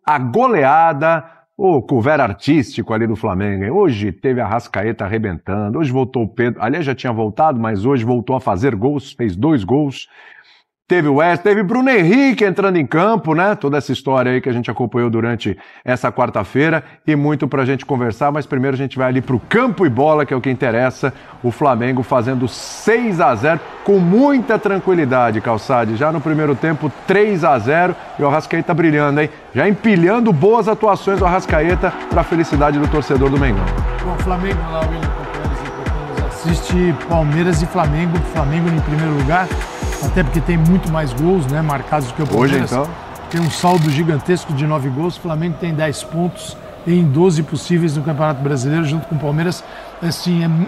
a goleada, o cover artístico ali do Flamengo, hein? Hoje teve a Arrascaeta arrebentando, hoje voltou o Pedro, aliás já tinha voltado, mas hoje voltou a fazer gols, fez 2 gols. Teve o West, teve Bruno Henrique entrando em campo, né? Toda essa história aí que a gente acompanhou durante essa quarta-feira e muito pra gente conversar, mas primeiro a gente vai ali pro campo e bola, que é o que interessa. O Flamengo fazendo 6-0 com muita tranquilidade, Calçade. Já no primeiro tempo, 3-0 e o Arrascaeta brilhando, hein? Já empilhando boas atuações do Arrascaeta pra felicidade do torcedor do Mengão. Bom, Flamengo lá, o William Copérez assiste Palmeiras e Flamengo. Flamengo em primeiro lugar. Até porque tem muito mais gols, né, marcados do que o Palmeiras. Hoje, então? Tem um saldo gigantesco de 9 gols. O Flamengo tem 10 pontos em 12 possíveis no Campeonato Brasileiro, junto com o Palmeiras. Assim,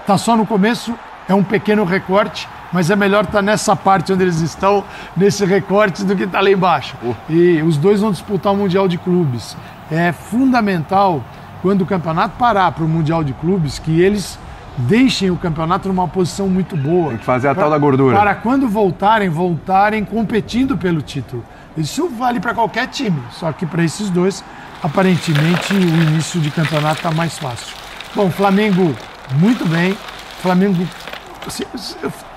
tá só no começo, é um pequeno recorte, mas é melhor estar nessa parte onde eles estão, nesse recorte, do que estar lá embaixo. E os dois vão disputar o Mundial de Clubes. É fundamental, quando o campeonato parar para o Mundial de Clubes, que eles deixem o campeonato numa posição muito boa. Tem que fazer a tal da gordura. Para quando voltarem competindo pelo título. Isso vale para qualquer time, só que para esses dois, aparentemente, o início de campeonato está mais fácil. Bom, Flamengo muito bem. Flamengo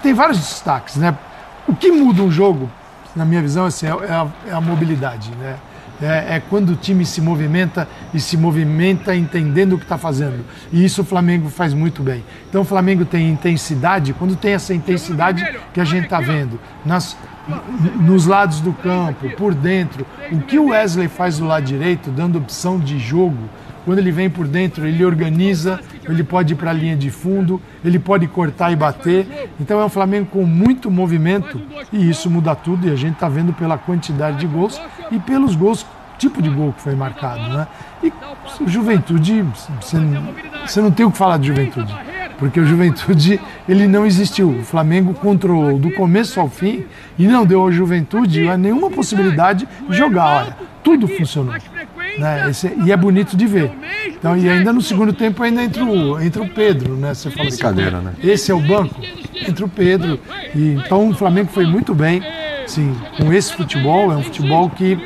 tem vários destaques, né? O que muda um jogo, na minha visão, assim, é a mobilidade, né? É quando o time se movimenta e se movimenta entendendo o que está fazendo. E isso o Flamengo faz muito bem. Então o Flamengo tem intensidade, quando tem essa intensidade que a gente está vendo, nos lados do campo, por dentro. O que o Wesley faz do lado direito, dando opção de jogo, quando ele vem por dentro, ele organiza, ele pode ir para a linha de fundo, ele pode cortar e bater. Então é um Flamengo com muito movimento e isso muda tudo. E a gente está vendo pela quantidade de gols e pelos gols, tipo de gol que foi marcado, né? E o Juventude, você não tem o que falar de Juventude, porque o Juventude, ele não existiu. O Flamengo controlou do começo ao fim e não deu ao Juventude nenhuma possibilidade de jogar. Olha, tudo funcionou. Né? E é bonito de ver. Então, e ainda no segundo tempo ainda entra o Pedro, né? Você fala brincadeira, né? Esse é o banco, entra o Pedro. E então o Flamengo foi muito bem, sim, com esse futebol. É um futebol que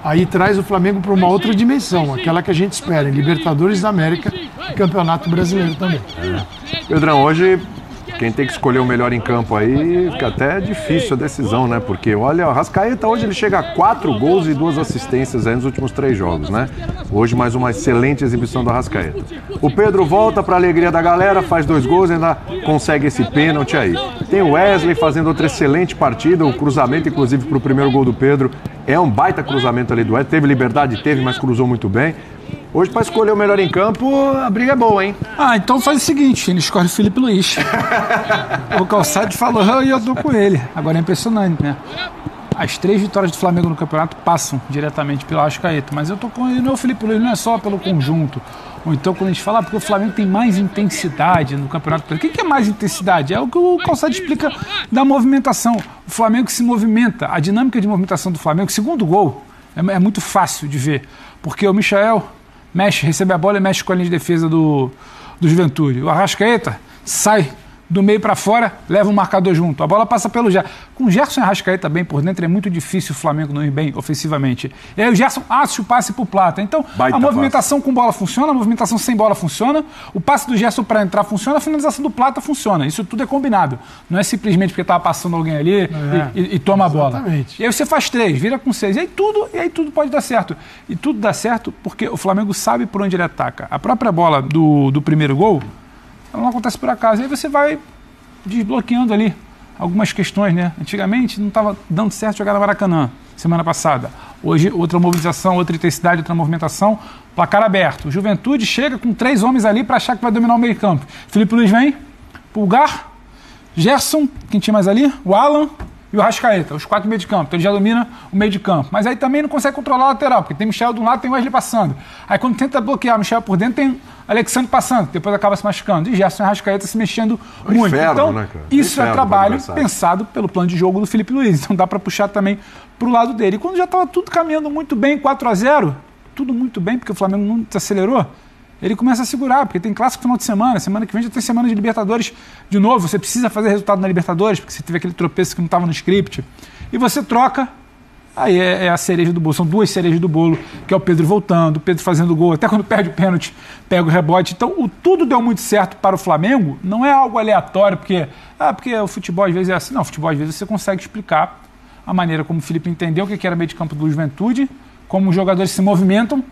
aí traz o Flamengo para uma outra dimensão, aquela que a gente espera, em Libertadores da América e Campeonato Brasileiro também. Pedrão, hoje quem tem que escolher o melhor em campo aí, fica até difícil a decisão, né? Porque, olha, o Arrascaeta hoje ele chega a 4 gols e 2 assistências aí nos últimos 3 jogos, né? Hoje mais uma excelente exibição do Arrascaeta. O Pedro volta para a alegria da galera, faz 2 gols e ainda consegue esse pênalti aí. Tem o Wesley fazendo outra excelente partida, o cruzamento inclusive para o primeiro gol do Pedro. É um baita cruzamento ali do Wesley, teve liberdade, mas cruzou muito bem. Hoje, para escolher o melhor em campo, a briga é boa, hein? Então faz o seguinte, ele escolhe o Felipe Luiz. O Calçade falou e eu tô com ele. Agora é impressionante, né? As 3 vitórias do Flamengo no campeonato passam diretamente pelo Arrascaeta, mas eu tô com ele, não é o Felipe Luiz, não é só pelo conjunto. Ou então quando a gente fala, porque o Flamengo tem mais intensidade no campeonato. O que é mais intensidade? É o que o Calçado explica da movimentação. O Flamengo se movimenta, a dinâmica de movimentação do Flamengo, segundo gol, é muito fácil de ver, porque o Michael recebe a bola e mexe com a linha de defesa do Juventude. O Arrascaeta sai do meio para fora, leva um marcador junto. A bola passa pelo Gerson. Com o Gerson e o Arrascaeta bem por dentro, é muito difícil o Flamengo não ir bem ofensivamente. E aí o Gerson acha o passe pro Plata. Então, a movimentação com bola funciona, a movimentação sem bola funciona, o passe do Gerson para entrar funciona, a finalização do Plata funciona. Isso tudo é combinado. Não é simplesmente porque estava passando alguém ali e toma a bola. Exatamente. E aí você faz 3, vira com 6. E aí tudo pode dar certo. E tudo dá certo porque o Flamengo sabe por onde ele ataca. A própria bola do primeiro gol, ela não acontece por acaso. Aí você vai desbloqueando ali algumas questões, né? Antigamente não estava dando certo jogar no Maracanã, semana passada. Hoje, outra mobilização, outra intensidade, outra movimentação, placar aberto. Juventude chega com 3 homens ali para achar que vai dominar o meio campo. Felipe Luiz vem, Pulgar, Gerson, quem tinha mais ali? O Alan e o Arrascaeta, os 4 meio de campo. Então ele já domina o meio de campo. Mas aí também não consegue controlar a lateral, porque tem Michel de um lado, tem o Wesley passando. Aí quando tenta bloquear o Michel por dentro, tem Alexandre passando, depois acaba se machucando. E Gerson e Arrascaeta se mexendo muito. Inferno, então, né, cara? Isso é trabalho pensado pelo plano de jogo do Felipe Luiz. Então dá para puxar também pro lado dele. E quando já estava tudo caminhando muito bem, 4-0, tudo muito bem, porque o Flamengo não desacelerou, ele começa a segurar, porque tem clássico final de semana que vem já tem semana de Libertadores de novo, você precisa fazer resultado na Libertadores, porque você teve aquele tropeço que não estava no script, e você troca Aí é a cereja do bolo, são duas cerejas do bolo, que é o Pedro voltando, o Pedro fazendo gol, até quando perde o pênalti, pega o rebote. Então, tudo deu muito certo para o Flamengo, não é algo aleatório, porque o futebol às vezes é assim. Não, o futebol às vezes você consegue explicar a maneira como o Felipe entendeu o que era meio de campo do Juventude, como os jogadores se movimentam,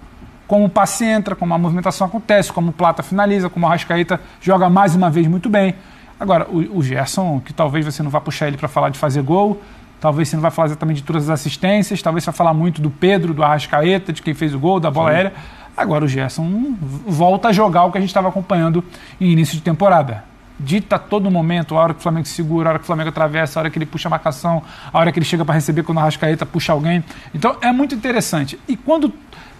como o passe entra, como a movimentação acontece, como o Plata finaliza, como o Arrascaeta joga mais uma vez muito bem. Agora, o Gerson, que talvez você não vá puxar ele para falar de fazer gol, talvez você não vai falar exatamente de todas as assistências, talvez você vai falar muito do Pedro, do Arrascaeta, de quem fez o gol, da bola aérea. Agora o Gerson volta a jogar o que a gente estava acompanhando em início de temporada. Dita a todo momento, a hora que o Flamengo segura, a hora que o Flamengo atravessa, a hora que ele puxa a marcação, a hora que ele chega para receber quando o Arrascaeta puxa alguém. Então é muito interessante. E quando...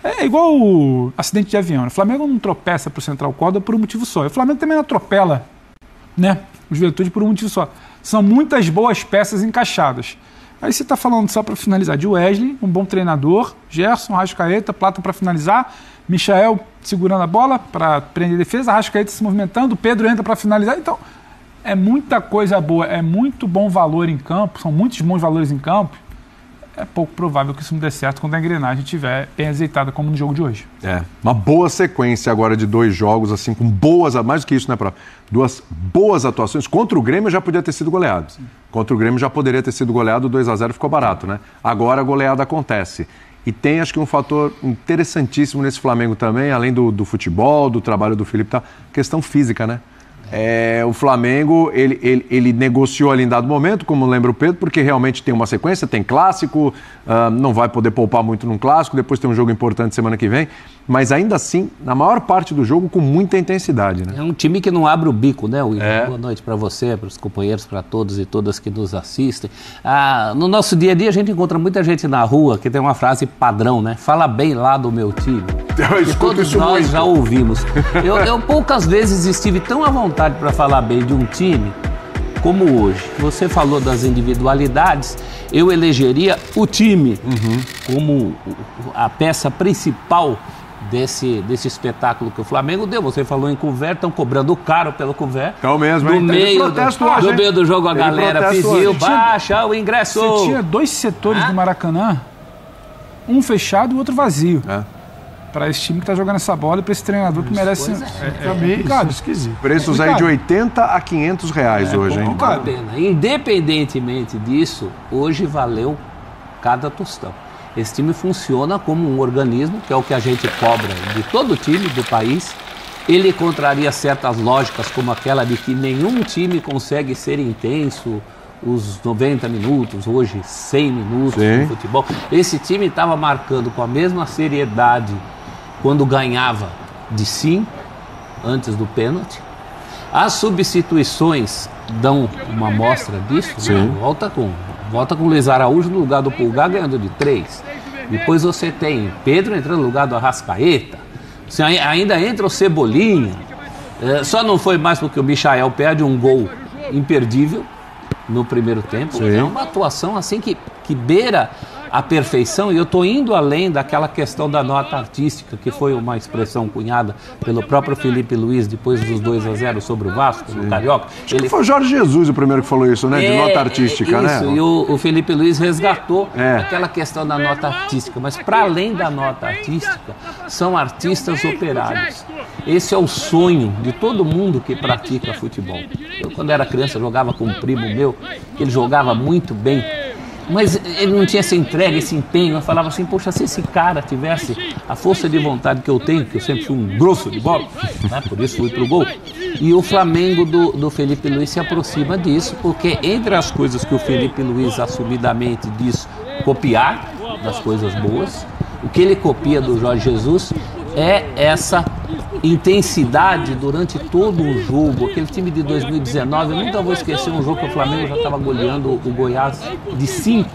É igual o acidente de avião. O Flamengo não tropeça para o Central Córdoba por um motivo só. O Flamengo também não atropela, né, o Juventude por um motivo só. São muitas boas peças encaixadas. Aí você está falando, só para finalizar, de Wesley, um bom treinador, Gerson, Arrascaeta, Plata para finalizar, Michael segurando a bola para prender a defesa, Arrascaeta se movimentando, Pedro entra para finalizar. Então, é muita coisa boa, é muito bom valor em campo, são muitos bons valores em campo. É pouco provável que isso não dê certo quando a engrenagem estiver bem azeitada, como no jogo de hoje. Uma boa sequência agora de 2 jogos, assim, com boas, mais do que isso, né, Pró? 2 boas atuações. Contra o Grêmio já podia ter sido goleado. Sim. Contra o Grêmio já poderia ter sido goleado, 2-0 ficou barato, né? Agora a goleada acontece. E tem, acho que, um fator interessantíssimo nesse Flamengo também, além do futebol, do trabalho do Felipe, questão física, né? O Flamengo, ele negociou ali em dado momento, como lembra o Pedro, porque realmente tem uma sequência, tem clássico, não vai poder poupar muito num clássico, depois tem um jogo importante semana que vem, mas ainda assim, na maior parte do jogo, com muita intensidade, né? É um time que não abre o bico, né, William? Boa noite para você, para os companheiros, para todos e todas que nos assistem. No nosso dia a dia, a gente encontra muita gente na rua que tem uma frase padrão, né? Fala bem lá do meu time. Que todos nós já ouvimos. Eu poucas vezes estive tão à vontade para falar bem de um time como hoje. Você falou das individualidades, eu elegeria o time como a peça principal desse espetáculo que o Flamengo deu. Você falou em couvert, estão cobrando caro pelo couvert. Então mesmo, no meio do jogo a galera pediu, baixa o ingresso. Você tinha 2 setores do Maracanã, um fechado e o outro vazio. Para esse time que está jogando essa bola e para esse treinador que merece... Complicado, esquisito. Preços aí de R$80 a R$500 hoje, hein? Vale a pena. Independentemente disso, hoje valeu cada tostão. Esse time funciona como um organismo, que é o que a gente cobra de todo time do país. Ele contraria certas lógicas, como aquela de que nenhum time consegue ser intenso os 90 minutos, hoje 100 minutos no futebol. Esse time estava marcando com a mesma seriedade quando ganhava de 5, antes do pênalti. As substituições dão uma amostra disso. Volta com o Luiz Araújo no lugar do Pulgar, ganhando de 3. Depois você tem Pedro entrando no lugar do Arrascaeta. Você ainda entra o Cebolinha. Só não foi mais porque o Michael perde um gol imperdível no primeiro tempo. É uma atuação assim que beira a perfeição, e eu estou indo além daquela questão da nota artística, que foi uma expressão cunhada pelo próprio Felipe Luiz depois dos 2-0 sobre o Vasco, no Carioca. Acho que foi o Jorge Jesus o primeiro que falou isso, né? De nota artística, né? Isso, e o Felipe Luiz resgatou aquela questão da nota artística, mas para além da nota artística, são artistas operários. Esse é o sonho de todo mundo que pratica futebol. Eu, quando era criança, jogava com um primo meu, ele jogava muito bem, mas ele não tinha essa entrega, esse empenho. Eu falava assim, poxa, se esse cara tivesse a força de vontade que eu tenho, que eu sempre fui um grosso de bola, né? Por isso fui pro gol. E o Flamengo do Felipe Luiz se aproxima disso, porque entre as coisas que o Felipe Luiz assumidamente diz copiar, das coisas boas, o que ele copia do Jorge Jesus é essa intensidade durante todo o jogo. Aquele time de 2019, eu nunca vou esquecer um jogo que o Flamengo já estava goleando o Goiás de 5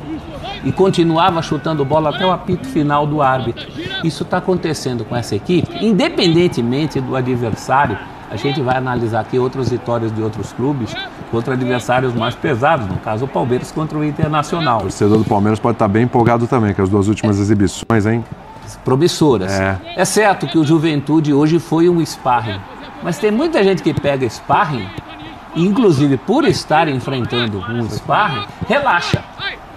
e continuava chutando bola até o apito final do árbitro. Isso está acontecendo com essa equipe, independentemente do adversário. A gente vai analisar aqui outras vitórias de outros clubes contra adversários mais pesados, no caso o Palmeiras contra o Internacional. O torcedor do Palmeiras pode estar bem empolgado também, com as 2 últimas exibições, hein? Promissoras. É certo que o Juventude hoje foi um sparring, mas tem muita gente que pega sparring, inclusive por estar enfrentando um sparring, relaxa.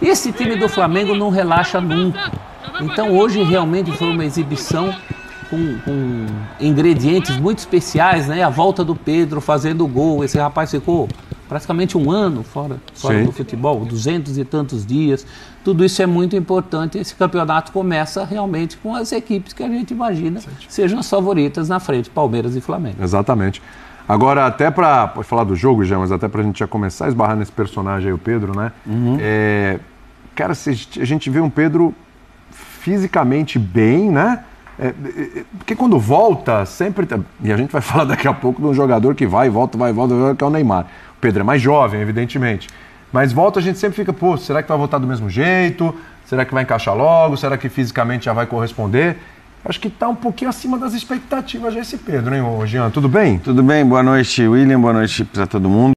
E esse time do Flamengo não relaxa nunca. Então hoje realmente foi uma exibição com ingredientes muito especiais, né? A volta do Pedro fazendo gol, esse rapaz ficou praticamente um ano fora do futebol, 200 e tantos dias. Tudo isso é muito importante. Esse campeonato começa realmente com as equipes que a gente imagina sejam as favoritas na frente, Palmeiras e Flamengo. Exatamente. Agora, até pode falar do jogo já, mas até pra gente já começar a esbarrar nesse personagem aí, o Pedro, né? Cara, a gente vê um Pedro fisicamente bem, né? Porque quando volta, sempre... E a gente vai falar daqui a pouco de um jogador que vai e volta, que é o Neymar. O Pedro é mais jovem, evidentemente. Mas volta, a gente sempre fica, pô, será que vai voltar do mesmo jeito? Será que vai encaixar logo? Será que fisicamente já vai corresponder? Acho que está um pouquinho acima das expectativas já esse Pedro, hein, Jean? Tudo bem? Tudo bem, boa noite, William, boa noite para todo mundo.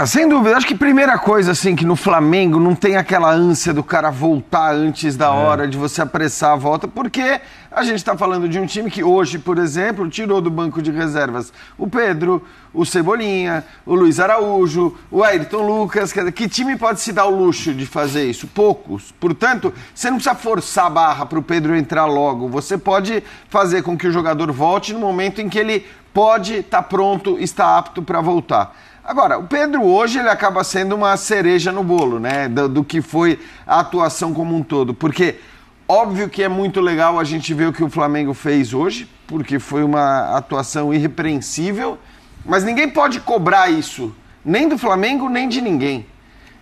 Sem dúvida, acho que primeira coisa, assim, que no Flamengo não tem aquela ânsia do cara voltar antes da hora, de você apressar a volta, porque a gente está falando de um time que hoje, por exemplo, tirou do banco de reservas o Pedro, o Cebolinha, o Luiz Araújo, o Ayrton Lucas. Que time pode se dar o luxo de fazer isso? Poucos. Portanto, você não precisa forçar a barra para o Pedro entrar logo. Você pode fazer com que o jogador volte no momento em que ele pode estar pronto, está apto para voltar. Agora, o Pedro hoje ele acaba sendo uma cereja no bolo, né? Do que foi a atuação como um todo. Porque óbvio que é muito legal a gente ver o que o Flamengo fez hoje, porque foi uma atuação irrepreensível, mas ninguém pode cobrar isso, nem do Flamengo, nem de ninguém.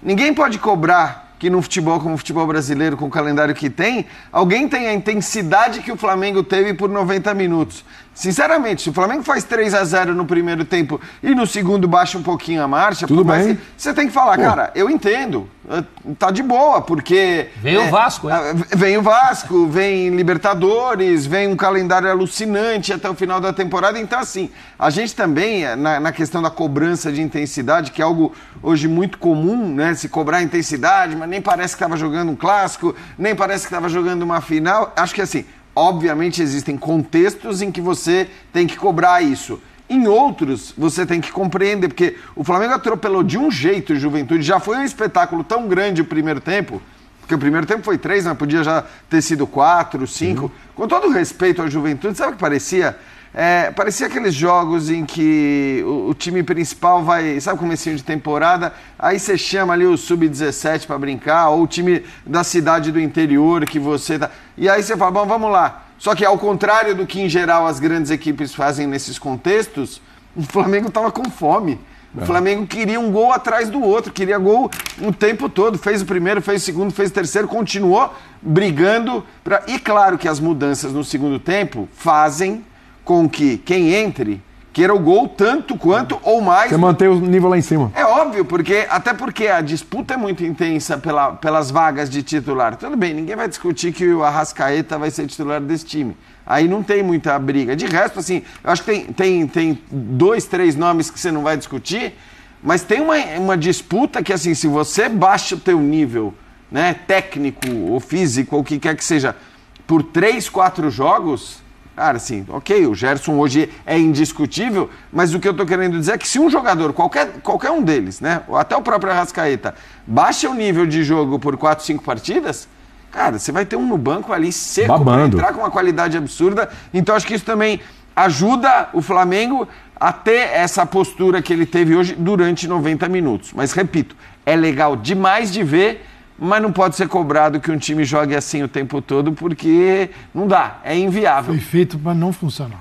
Ninguém pode cobrar que no futebol, como o futebol brasileiro, com o calendário que tem, alguém tem a intensidade que o Flamengo teve por 90 minutos. Sinceramente, se o Flamengo faz 3-0 no primeiro tempo e no segundo baixa um pouquinho a marcha, tudo bem. Você tem que falar, cara, eu entendo, tá de boa, porque... Vem o Vasco, Vem o Vasco, vem Libertadores, vem um calendário alucinante até o final da temporada. Então, assim, a gente também, na questão da cobrança de intensidade, que é algo hoje muito comum, né? Se cobrar intensidade, mas nem parece que estava jogando um clássico, nem parece que estava jogando uma final. Acho que, assim, obviamente existem contextos em que você tem que cobrar isso. Em outros, você tem que compreender, porque o Flamengo atropelou de um jeito o Juventude. Já foi um espetáculo tão grande o primeiro tempo, porque o primeiro tempo foi 3, mas podia já ter sido 4, 5. Com todo respeito ao Juventude, sabe o que parecia? Parecia aqueles jogos em que o time principal vai, sabe, comecinho de temporada, aí você chama ali o Sub-17 para brincar, ou o time da cidade do interior que você tá... E aí você fala, bom, vamos lá. Só que ao contrário do que em geral as grandes equipes fazem nesses contextos, o Flamengo estava com fome. O Flamengo queria um gol atrás do outro, queria gol o tempo todo. Fez o primeiro, fez o segundo, fez o terceiro, continuou brigando. E claro que as mudanças no segundo tempo fazem com que quem entre queira o gol tanto quanto ou mais. Você mantém o nível lá em cima. É óbvio, até porque a disputa é muito intensa pelas vagas de titular. Tudo bem, ninguém vai discutir que o Arrascaeta vai ser titular desse time. Aí não tem muita briga. De resto, assim, eu acho que tem 2, 3 nomes que você não vai discutir, mas tem uma disputa que, assim, se você baixa o teu nível, né, técnico ou físico, ou o que quer que seja, por 3, 4 jogos... Cara, assim, ok, o Gerson hoje é indiscutível, mas o que eu tô querendo dizer é que se um jogador, qualquer um deles, né, ou até o próprio Arrascaeta, baixa o nível de jogo por 4, 5 partidas, cara, você vai ter um no banco ali seco para entrar com uma qualidade absurda. Então acho que isso também ajuda o Flamengo a ter essa postura que ele teve hoje durante 90 minutos. Mas repito, é legal demais de ver, mas não pode ser cobrado que um time jogue assim o tempo todo, porque não dá, é inviável. Foi feito para não funcionar.